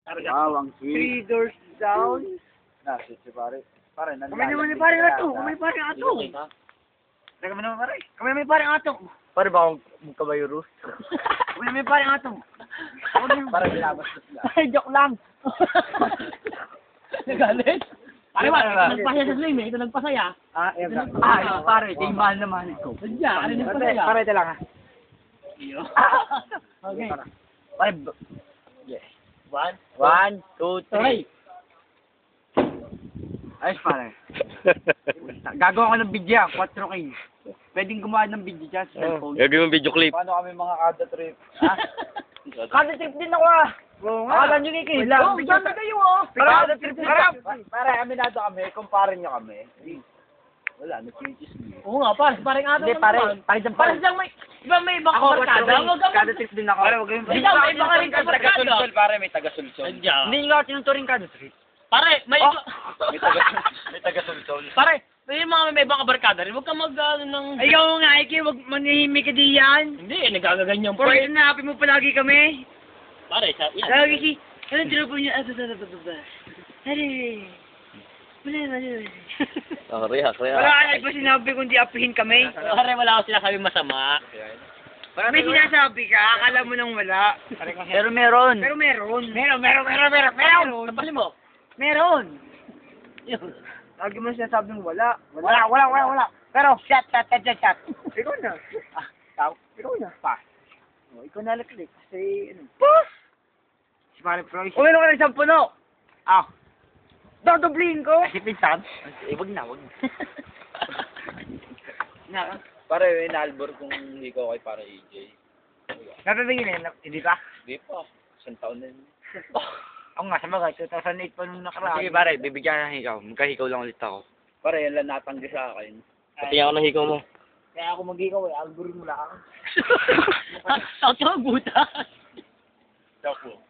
Ang sweet. 3 doors down. Nasa si pare. Pare, Kami naman ni pare ato. Kami pare ato. Kami naman pare. Kami may pare ato. Pare ba akong kabayurus? Kami may pare ato. Pare, binabastos na. Ay, joke lang. Nagalit? Pare ba, nagpasaya sa slim eh. Ito nagpasaya. Pare, di mahal na mahal ko. Sadya, ano nagpasaya? Pare, ito lang ha. Okay. Pare, yes. 1, 2, 3. Ayos pare. Gagawa ko ng video, 4K. Pwedeng gumawa ng video dyan sa cellphone. Gagawin mo video clip. Paano kami mga kada trip? Ha? Kada trip din ako ah. Oo nga. Akala nyo kiki. Oo, ganda kayo ah. Kada trip din. Pare, aminado kami. Kumpare nyo kami. Wala, nag-changes mo. Oo nga, parang ato Hindi, pare. Pare dyan pare. Parang may, di ba may ibang kabarkada? Kada trip din ako. Pare, wag kayong Ikaw, may ibang rin kabarkada. Pare, may taga-sulsol. Sadya. Hindi nga tinuturing kada trip. Pare, may May taga-sulsol. Pare, may mga may ibang kabarkada rin. Huwag ka mag-ano ng... Ikaw nga, Ike. Huwag manihimik ka diyan. Hindi, nagagaganyan pa. Pare, naapin mo palagi kami. Pare, yan. Lagi si... Ano tinapo niyo? Hari. Wala. React. Wala ka ba sinabi kundi apihin kami? Pare, wala ako sinasabi masama. May sinasabi ka, akala mo nang wala. Pero meron. Meron. Napali mo? Meron. Lagi mo sinasabing wala. Wala. Pero, shot. Ikaw na. Ikaw na. Pass. O, ikaw na laklik. Kasi, ano. Pass! Si Pare Proy. Umino ka ng isang puno. Dodoblihin ko. Si Pinsan? Wag na. Pare, inaalbor kung ikaw kay para AJ. Napapagin hindi ka? Hindi pa. Isang taon na yun. Ako nga, sa mga 2008 pa nung nakaraan. Sige pare, bibigyan ng hikaw. Magkahikaw lang ulit ako. Pare, yan lang natanggi sa akin. Pati ako ng hikaw mo. Kaya ako mag-ikaw eh, albor mo lang. Ako siya magbuta. Chapo.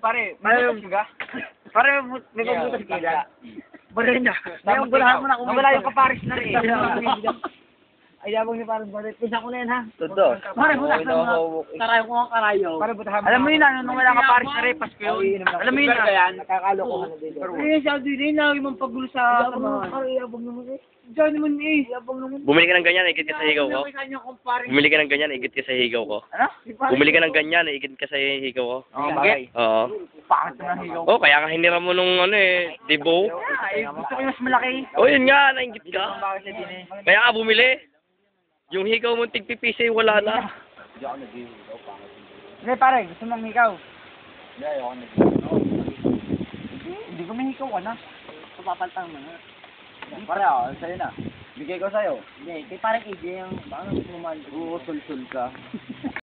Pare, may ka? Pare, may pagbutas kailan? Pare na. May umbulahan mo na kung wala yung kaparis na rin. Ay, yabang ni parang balit. Pisa ko na yan, ha? Todo. Pare, butas mo na. Karayo ko ang karayo. Pare, butahan mo. Alam mo yun, nung wala kaparis na rin, Pasko yun. Alam mo yun, Nakakalo ko na dito. Pare, siya din, lagi mong pagulo sa... Pare, yabang naman eh. Diyan naman eh. Yabang naman. Bumili ka ng ganyan, igit ka sa higaw ko. Bumili ka ng ganyan, igit ka sa higaw ko. Ano? Bumili ka ng ganyan, igit ka sa higaw ko. Bagay. Oo. Pangit na higaw. Oh, kaya ka hinira mo nung ano eh, dibo. Ay, gusto ko yung mas malaki. Oh, yun nga, nainggit ka. Bakit siya din eh? Kaya ka bumili. Yung higaw mo tigpipisi, wala na. Hindi ako nag-iigaw. Hindi pare, gusto mong hikaw? Hindi, ayoko nag-iigaw. Hindi ko may hikaw ka na. Papapaltang mo na. Pare ako, sa'yo na. Bigay ko sa'yo. Hindi, kay parang AJ yung, baka gusto mo man. Sulsul ka.